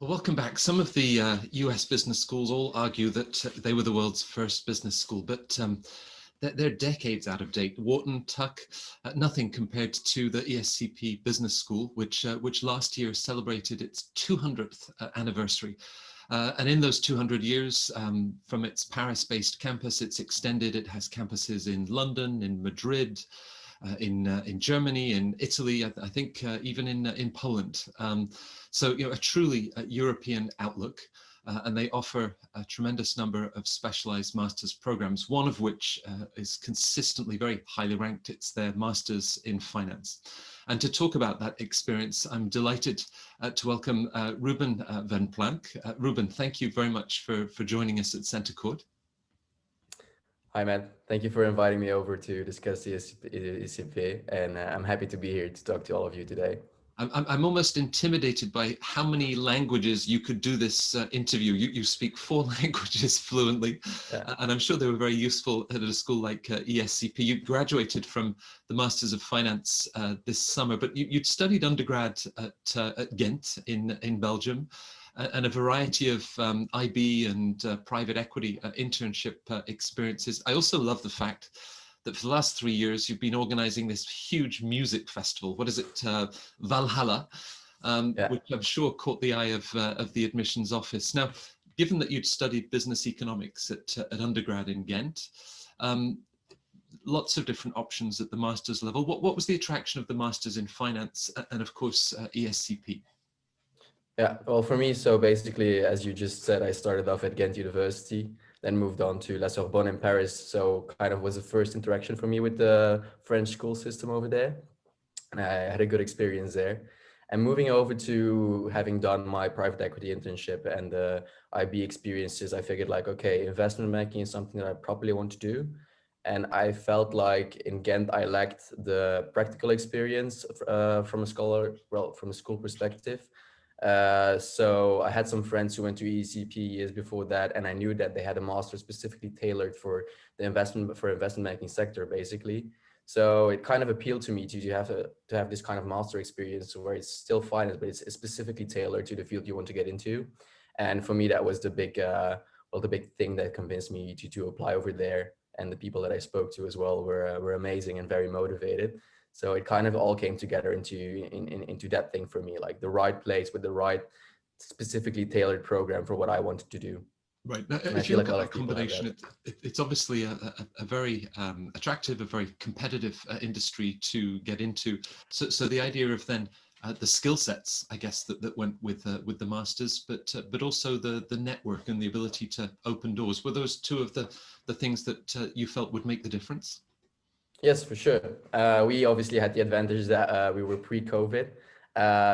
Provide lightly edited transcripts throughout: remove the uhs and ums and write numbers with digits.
Well, welcome back. Some of the US business schools all argue that they were the world's first business school, but they're decades out of date. Wharton, Tuck, nothing compared to the ESCP Business School, which last year celebrated its 200th anniversary. And in those 200 years, from its Paris-based campus, it's extended. It has campuses in London, in Madrid, in Germany, in Italy, I think even in Poland. So, a truly European outlook. And they offer a tremendous number of specialized master's programs, one of which is consistently very highly ranked. It's their master's in finance. And to talk about that experience, I'm delighted to welcome Ruben Verplancke. Ruben, thank you very much for joining us at CentreCourt. Hi, Matt. Thank you for inviting me over to discuss the ESCP, and I'm happy to be here to talk to all of you today. I'm almost intimidated by how many languages you could do this interview. You speak 4 languages fluently, and I'm sure they were very useful at a school like ESCP. You graduated from the Masters of Finance this summer, but you'd studied undergrad at Ghent in Belgium, and a variety of IB and private equity internship experiences. I also love the fact that for the last 3 years, you've been organizing this huge music festival. What is it? Valhalla, which I'm sure caught the eye of the admissions office. Now, given that you'd studied business economics at undergrad in Ghent, lots of different options at the master's level. What was the attraction of the master's in finance and of course, ESCP? Yeah, well, for me, so basically, as you just said, I started off at Ghent University, then moved on to La Sorbonne in Paris. So kind of was the first interaction for me with the French school system over there. And I had a good experience there. And moving over to having done my private equity internship and the IB experiences, I figured like, okay, investment banking is something that I probably want to do. And I felt like in Ghent, I lacked the practical experience from a school perspective. So I had some friends who went to ECP years before that, and I knew that they had a master specifically tailored for the investment banking sector, basically. So it kind of appealed to me to have this kind of master experience where it's still finance, but it's specifically tailored to the field you want to get into. And for me, that was the big thing that convinced me to apply over there. And the people that I spoke to as well were amazing and very motivated. So it kind of all came together into that thing for me, like the right place with the right specifically tailored program for what I wanted to do. Right. Now, And I if you feel look like a at lot that of people have combination, that. it's obviously a very attractive, a very competitive industry to get into. So the idea of then the skill sets, I guess, that went with the masters, but also the network and the ability to open doors. Were those two of the things that you felt would make the difference? Yes, for sure. We obviously had the advantage that we were pre-COVID,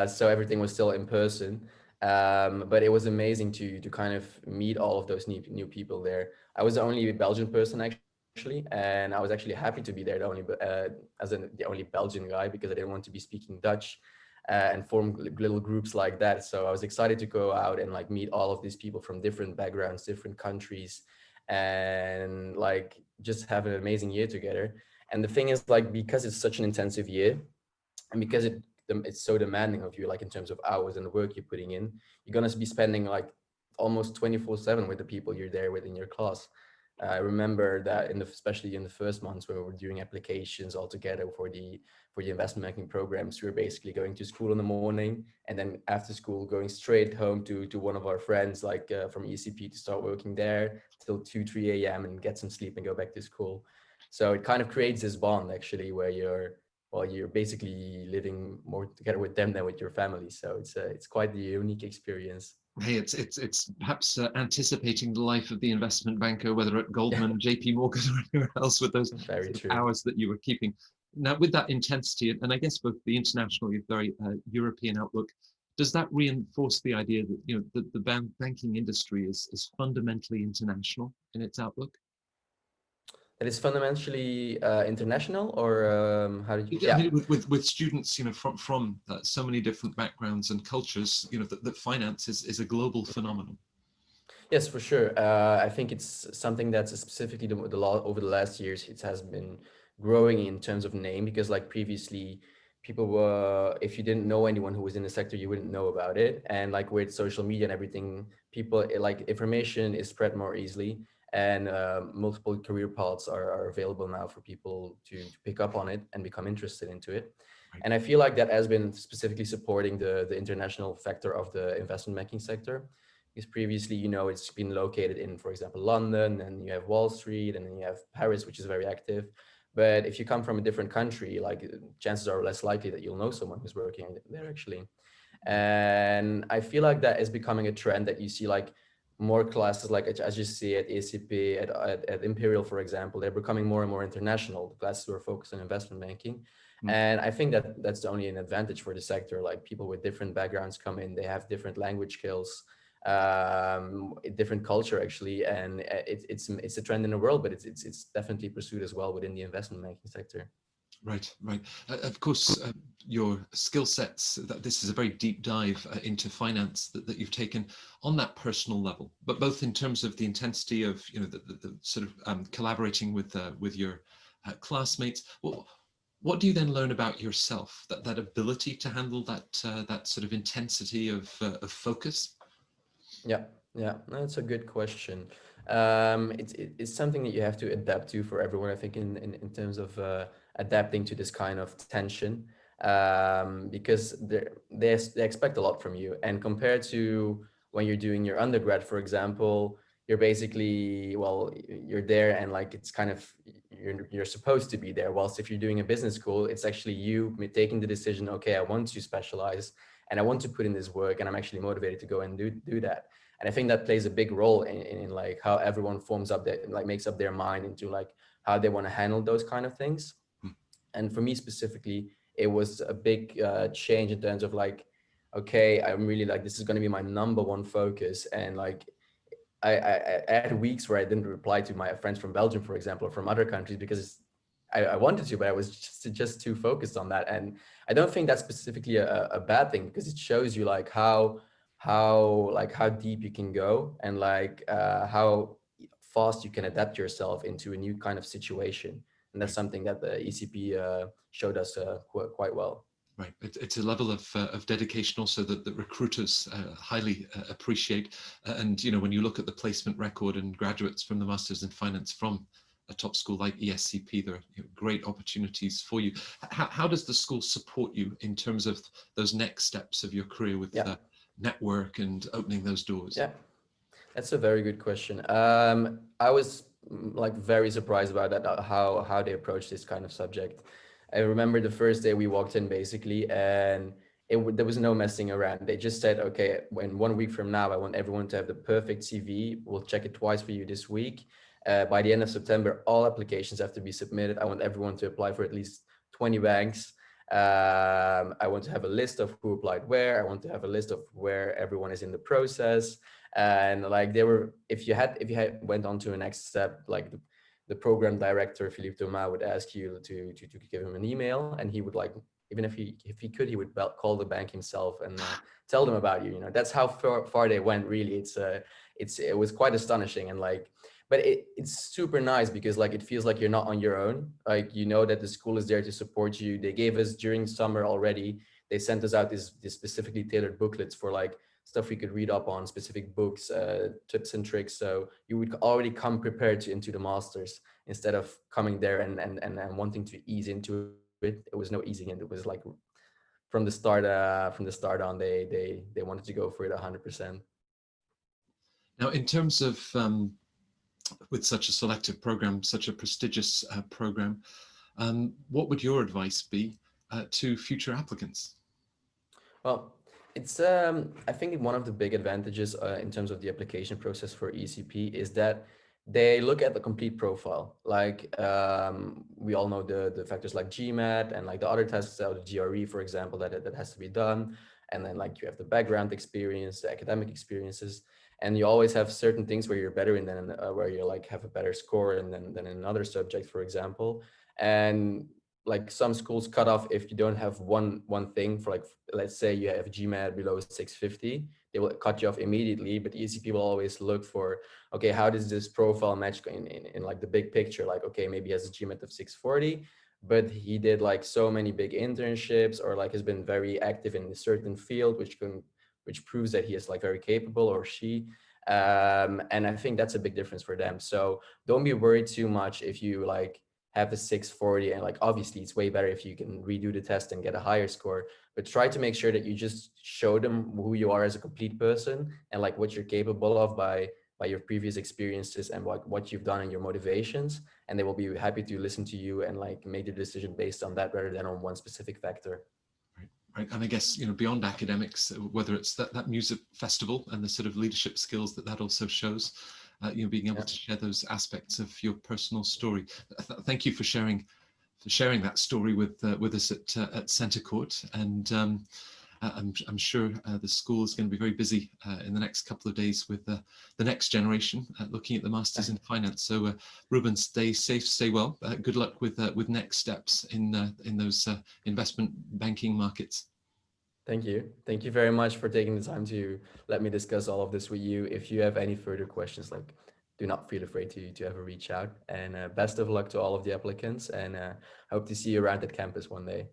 so everything was still in person. But it was amazing to kind of meet all of those new people there. I was the only Belgian person actually, and I was actually happy to be there the only Belgian guy because I didn't want to be speaking Dutch and form little groups like that. So I was excited to go out and like meet all of these people from different backgrounds, different countries, and like just have an amazing year together. And the thing is, like, because it's such an intensive year, and because it's so demanding of you, like in terms of hours and the work you're putting in, you're gonna be spending like almost 24/7 with the people you're there with in your class. I remember that especially in the first months when we were doing applications all together for the investment banking programs, we were basically going to school in the morning and then after school going straight home to one of our friends like from ECP to start working there till 2-3 a.m. and get some sleep and go back to school. So it kind of creates this bond actually where you're basically living more together with them than with your family. So it's quite the unique experience. Hey, it's perhaps anticipating the life of the investment banker, whether at Goldman, JP Morgan, or anywhere else, with those Very sort of true. hours that you were keeping. Now, with that intensity, and I guess both the international, very European outlook, does that reinforce the idea that the banking industry is fundamentally international in its outlook? That is fundamentally international, or how did you? I Yeah. mean, with students, from so many different backgrounds and cultures, that finance is a global phenomenon. Yes, for sure. I think it's something that's specifically the law over the last years. It has been growing in terms of name because, like previously, people were, if you didn't know anyone who was in the sector, you wouldn't know about it. And like with social media and everything, people like information is spread more easily, and multiple career paths are available now for people to pick up on it and become interested into it. Right. And I feel like that has been specifically supporting the international factor of the investment banking sector. Because previously, you know, it's been located in, for example, London, and you have Wall Street, and then you have Paris, which is very active. But if you come from a different country, like chances are less likely that you'll know someone who's working there actually. And I feel like that is becoming a trend that you see, like more classes, like as you see at ESCP, at Imperial, for example, they're becoming more and more international. The classes who are focused on investment banking. And I think that that's only an advantage for the sector. Like people with different backgrounds come in, they have different language skills, different culture actually, and it's a trend in the world, but it's definitely pursued as well within the investment banking sector. Right, right. Of course, your skill sets, that this is a very deep dive into finance that you've taken on that personal level, but both in terms of the intensity of, you know, the sort of collaborating with your classmates. What do you then learn about yourself, that ability to handle that sort of intensity of focus? Yeah, yeah, that's a good question. It's something that you have to adapt to for everyone, I think, in terms of adapting to this kind of tension, because they expect a lot from you. And compared to when you're doing your undergrad, for example, you're basically, well, you're there and like it's kind of, you're supposed to be there. Whilst if you're doing a business school, it's actually you taking the decision, okay, I want to specialize and I want to put in this work, and I'm actually motivated to go and do that. And I think that plays a big role in like how everyone forms up their, like makes up their mind into like how they want to handle those kind of things. And for me specifically, it was a big change in terms of like, okay, I'm really like, this is going to be my number one focus. And like I had weeks where I didn't reply to my friends from Belgium, for example, or from other countries, because I wanted to, but I was just too focused on that. And I don't think that's specifically a bad thing, because it shows you like how deep you can go, and like how fast you can adapt yourself into a new kind of situation. And that's Right. something that the ECP showed us quite well. Right, it's a level of dedication also that recruiters highly appreciate. And you know, when you look at the placement record and graduates from the Masters in Finance from a top school like ESCP, there are, you know, great opportunities for you. How does the school support you in terms of those next steps of your career with Yeah, network and opening those doors? yeah. That's a very good question. I was like very surprised about that, how they approach this kind of subject. I remember the first day we walked in basically, and there was no messing around. They just said, okay, when 1 week from now, I want everyone to have the perfect CV. We'll check it twice for you this week. By the end of September, all applications have to be submitted. I want everyone to apply for at least 20 banks. I want to have a list of who applied where. I want to have a list of where everyone is in the process. And like they were, if you had went on to a next step, like the program director Philippe Thomas would ask you to give him an email, and he would, like, even if he could, he would call the bank himself and tell them about you. You know, that's how far they went. Really, it was quite astonishing. And like, but it's super nice, because like it feels like you're not on your own. Like, you know that the school is there to support you. They gave us during summer already. They sent us out these specifically tailored booklets for like stuff we could read up on, specific books, tips and tricks. So you would already come prepared into the masters, instead of coming there and wanting to ease into it. It was no easing in. It was like from the start on, they wanted to go for it 100%. Now, in terms of with such a selective program, such a prestigious program, what would your advice be to future applicants? Well, it's I think one of the big advantages in terms of the application process for ECP is that they look at the complete profile. Like we all know the factors like GMAT and like the other tests, the GRE, for example, that has to be done. And then like you have the background experience, the academic experiences, and you always have certain things where you're better in, than where you like have a better score and than in another subject, for example. And like some schools cut off if you don't have one thing. For like, let's say you have GMAT below 650, they will cut you off immediately. But ECP will always look for, okay, how does this profile match in like the big picture? Like, okay, maybe he has a GMAT of 640, but he did like so many big internships, or like has been very active in a certain field, which proves that he is like very capable, or she. And I think that's a big difference for them. So don't be worried too much if you like have the 640, and like obviously it's way better if you can redo the test and get a higher score, but try to make sure that you just show them who you are as a complete person, and like what you're capable of by your previous experiences, and what you've done and your motivations, and they will be happy to listen to you and like make the decision based on that rather than on one specific factor. Right, right. And I guess, beyond academics, whether it's that music festival and the sort of leadership skills that also shows, being able Yeah. to share those aspects of your personal story. Thank you for sharing that story with us at CentreCourt. And I'm sure the school is going to be very busy in the next couple of days with the next generation looking at the Masters in Finance. So, Ruben, stay safe, stay well. Good luck with next steps in those investment banking markets. Thank you very much for taking the time to let me discuss all of this with you. If you have any further questions, like, do not feel afraid to ever reach out, and best of luck to all of the applicants, and hope to see you around at campus one day.